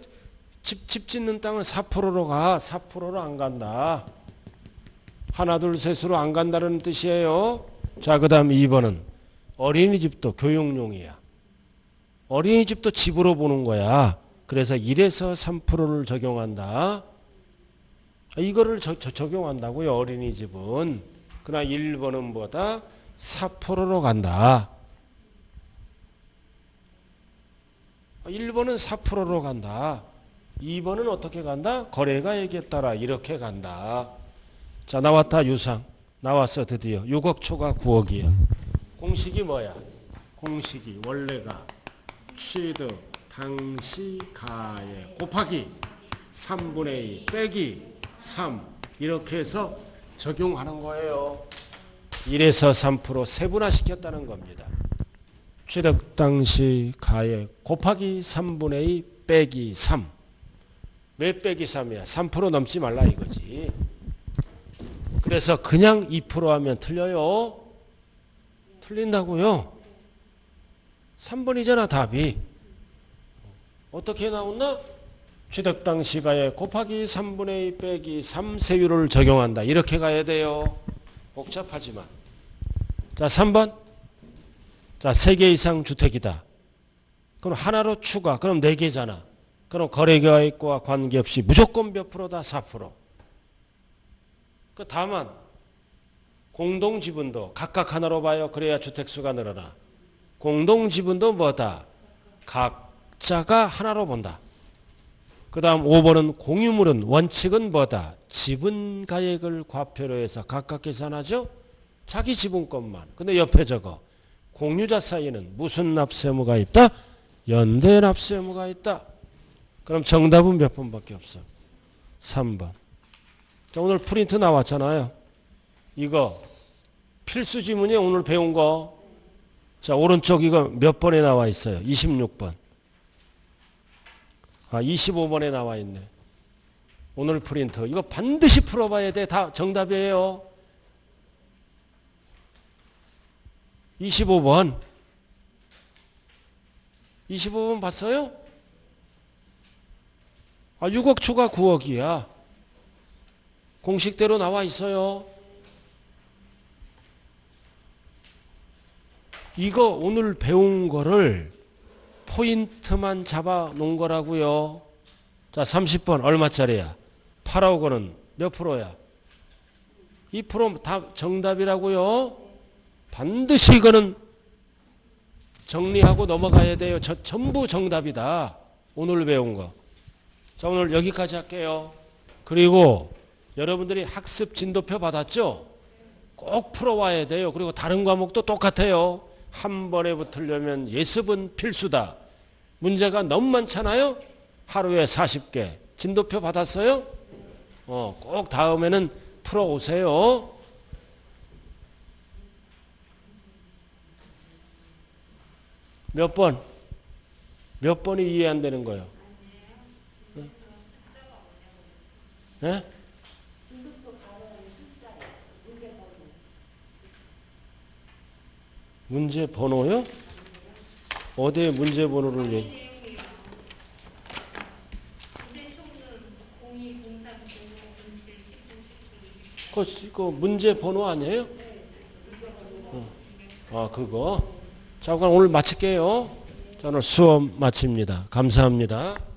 집 짓는 땅은 4%로 가. 4%로 안 간다. 하나 둘 셋으로 안 간다는 뜻이에요. 자, 그 다음 2번은 어린이집도 교육용이야. 어린이집도 집으로 보는 거야. 그래서 1에서 3%를 적용한다. 이거를 적용한다고요. 어린이집은. 그러나 1번은 뭐다? 4%로 간다. 1번은 4%로 간다. 2번은 어떻게 간다? 거래가액에 따라 이렇게 간다. 자, 나왔다. 유상. 나왔어. 드디어 6억 초과 9억이야. 공식이 뭐야? 공식이 원래가 취득 당시 가액 곱하기 3분의 2 빼기 3 이렇게 해서 적용하는 거예요. 1에서 3% 세분화시켰다는 겁니다. 취득 당시 가액 곱하기 3분의 2 빼기 3. 왜 빼기 3이야? 3% 넘지 말라 이거지. 그래서 그냥 2% 하면 틀려요. 틀린다고요. 3번이잖아 답이. 어떻게 나왔나? 취득 당시 가액 곱하기 3분의 2 빼기 3 세율을 적용한다. 이렇게 가야 돼요. 복잡하지만. 자, 3번. 자, 3개 이상 주택이다. 그럼 하나로 추가. 그럼 4개잖아. 그럼 거래가액과 관계없이 무조건 몇 프로다? 4%. 다만 공동지분도 각각 하나로 봐요. 그래야 주택수가 늘어나. 공동지분도 뭐다? 각자가 하나로 본다. 그 다음 5번은 공유물은 원칙은 뭐다? 지분가액을 과표로 해서 각각 계산하죠. 자기 지분권만. 근데 옆에 적어. 공유자 사이에는 무슨 납세의무가 있다? 연대 납세의무가 있다. 그럼 정답은 몇 번밖에 없어? 3번. 자, 오늘 프린트 나왔잖아요. 이거 필수 지문이 오늘 배운 거. 자, 오른쪽 이거 몇 번에 나와 있어요? 26번. 25번에 나와 있네. 오늘 프린트. 이거 반드시 풀어봐야 돼. 다 정답이에요. 25번. 25번 봤어요? 6억 초과 9억이야. 공식대로 나와 있어요. 이거 오늘 배운 거를 포인트만 잡아 놓은 거라고요. 자, 30번 얼마짜리야? 8억 원은 몇 프로야? 2% 다 정답이라고요. 반드시 이거는 정리하고 넘어가야 돼요. 전부 정답이다. 오늘 배운 거. 자, 오늘 여기까지 할게요. 그리고 여러분들이 학습 진도표 받았죠? 꼭 풀어와야 돼요. 그리고 다른 과목도 똑같아요. 한 번에 붙으려면 예습은 필수다. 문제가 너무 많잖아요. 하루에 40개. 진도표 받았어요? 꼭 다음에는 풀어오세요. 몇 번? 몇 번이 이해 안 되는 거예요? 네? 문제 번호요? 어디에 문제 번호를 그거 문제 번호 아니에요? 그거. 자, 그럼 오늘 마칠게요. 자, 오늘 수업 마칩니다. 감사합니다.